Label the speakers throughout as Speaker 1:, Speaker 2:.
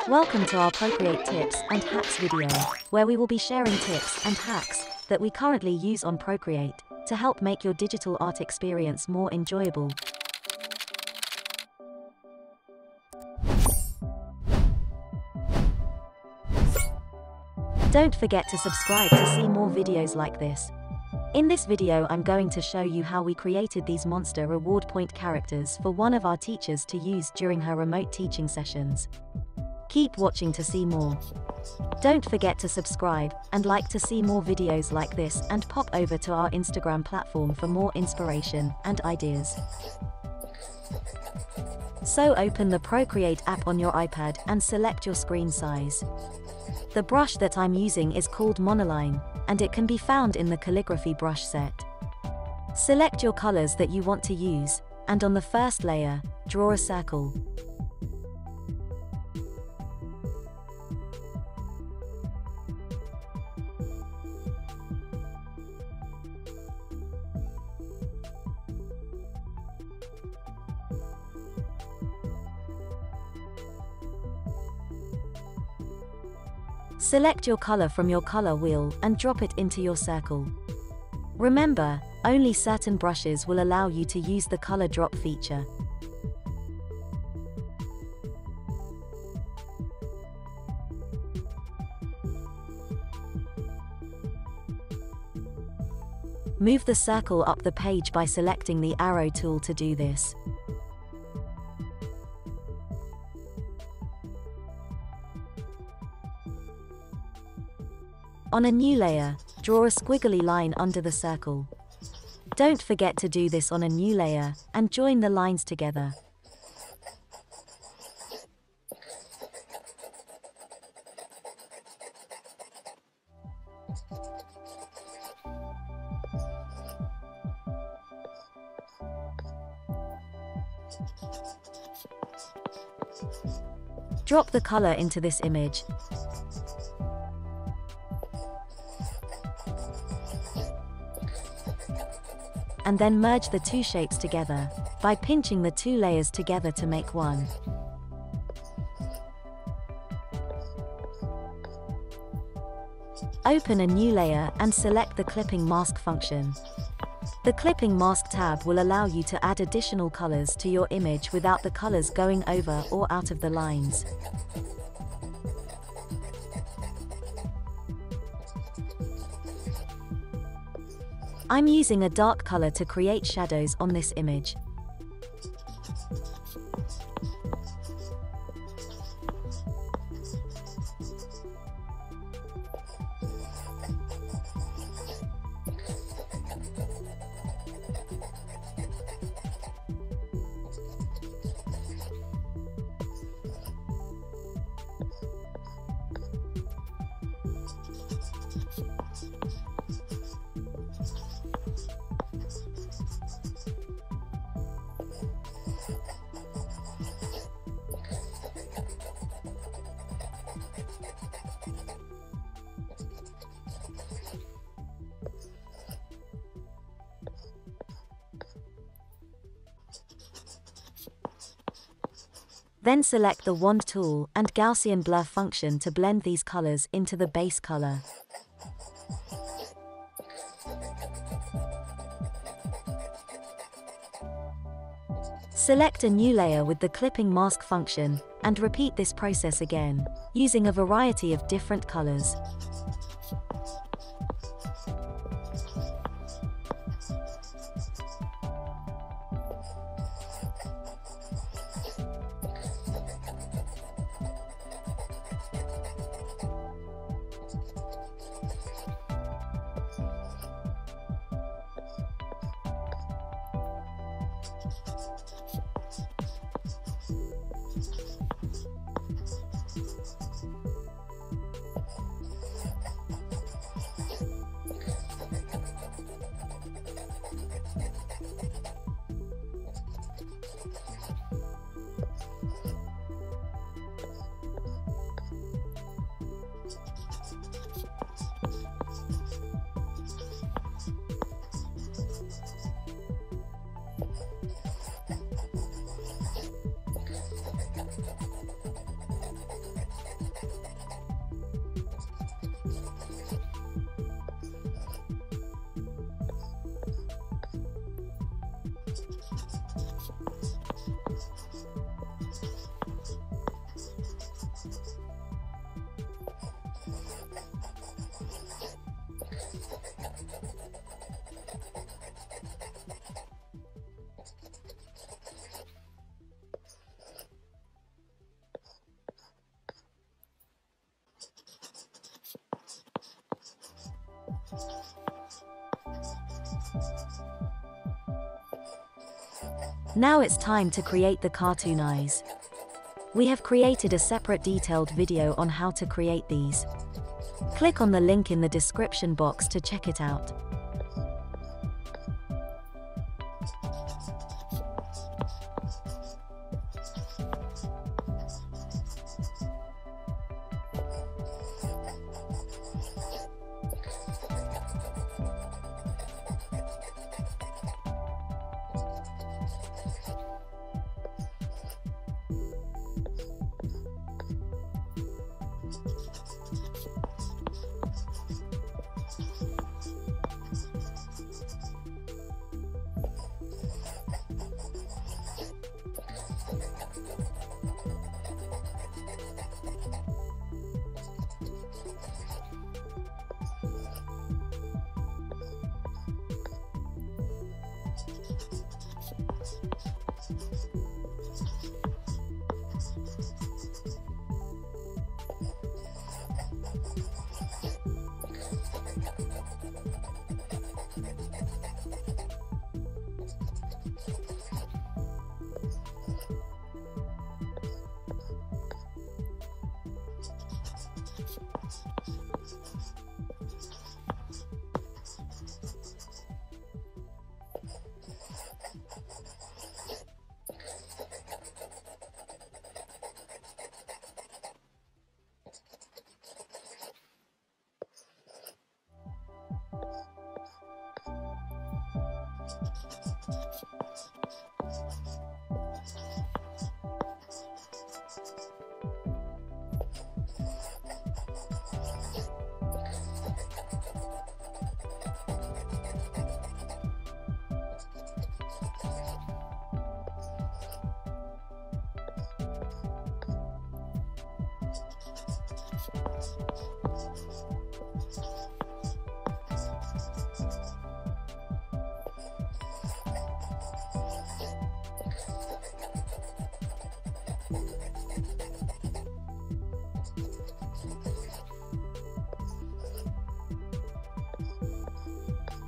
Speaker 1: Welcome to our Procreate Tips and Hacks video, where we will be sharing tips and hacks that we currently use on Procreate to help make your digital art experience more enjoyable. Don't forget to subscribe to see more videos like this. In this video I'm going to show you how we created these monster reward point characters for one of our teachers to use during her remote teaching sessions. Keep watching to see more. Don't forget to subscribe and like to see more videos like this, and pop over to our Instagram platform for more inspiration and ideas. So open the Procreate app on your iPad and select your screen size. The brush that I'm using is called Monoline, and it can be found in the calligraphy brush set. Select your colors that you want to use, and on the first layer, draw a circle. Select your color from your color wheel and drop it into your circle. Remember, only certain brushes will allow you to use the color drop feature. Move the circle up the page by selecting the arrow tool to do this. On a new layer, draw a squiggly line under the circle. Don't forget to do this on a new layer, and join the lines together. Drop the color into this image. And then merge the two shapes together by pinching the two layers together to make one. Open a new layer and select the clipping mask function. The clipping mask tab will allow you to add additional colors to your image without the colors going over or out of the lines. I'm using a dark color to create shadows on this image. Then select the wand tool and Gaussian blur function to blend these colors into the base color. Select a new layer with the clipping mask function, and repeat this process again, using a variety of different colors. Now it's time to create the cartoon eyes. We have created a separate detailed video on how to create these. Click on the link in the description box to check it out.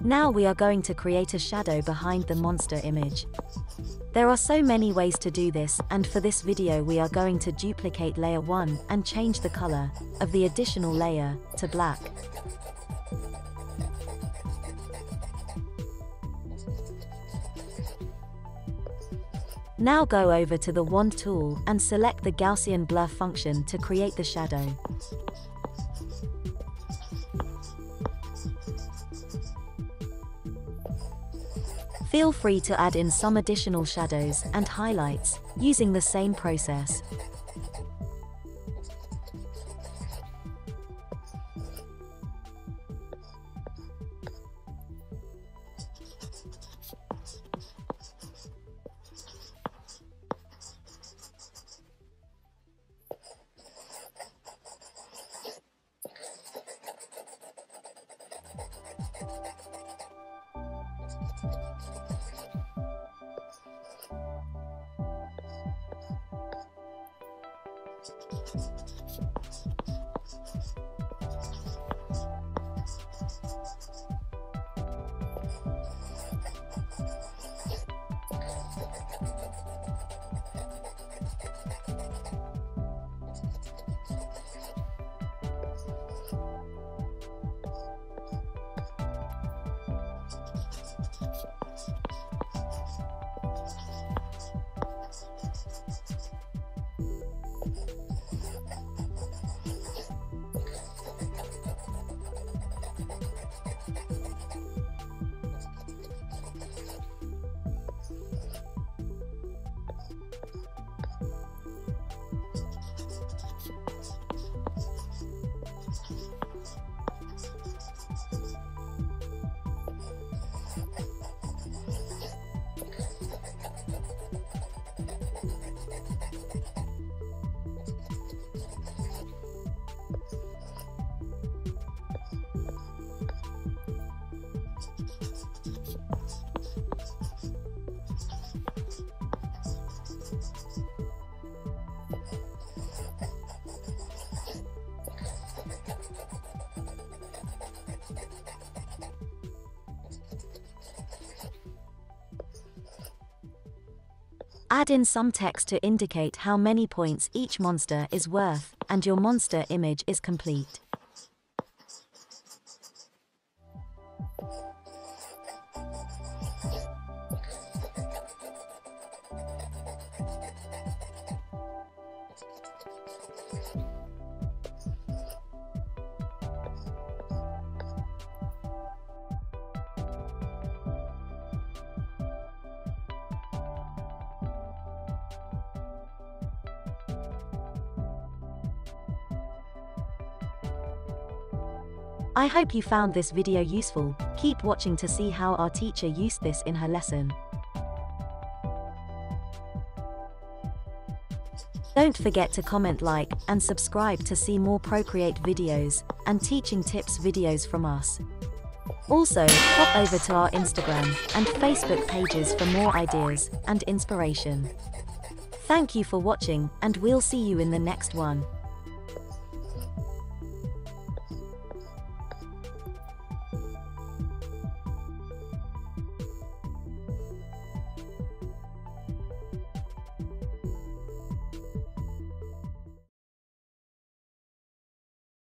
Speaker 1: Now we are going to create a shadow behind the monster image. There are so many ways to do this, and for this video we are going to duplicate layer 1 and change the color of the additional layer to black. Now go over to the wand tool and select the Gaussian blur function to create the shadow. Feel free to add in some additional shadows and highlights using the same process. Add in some text to indicate how many points each monster is worth, and your monster image is complete. I hope you found this video useful. Keep watching to see how our teacher used this in her lesson. Don't forget to comment, like, and subscribe to see more Procreate videos and teaching tips videos from us. Also, hop over to our Instagram and Facebook pages for more ideas and inspiration. Thank you for watching, and we'll see you in the next one.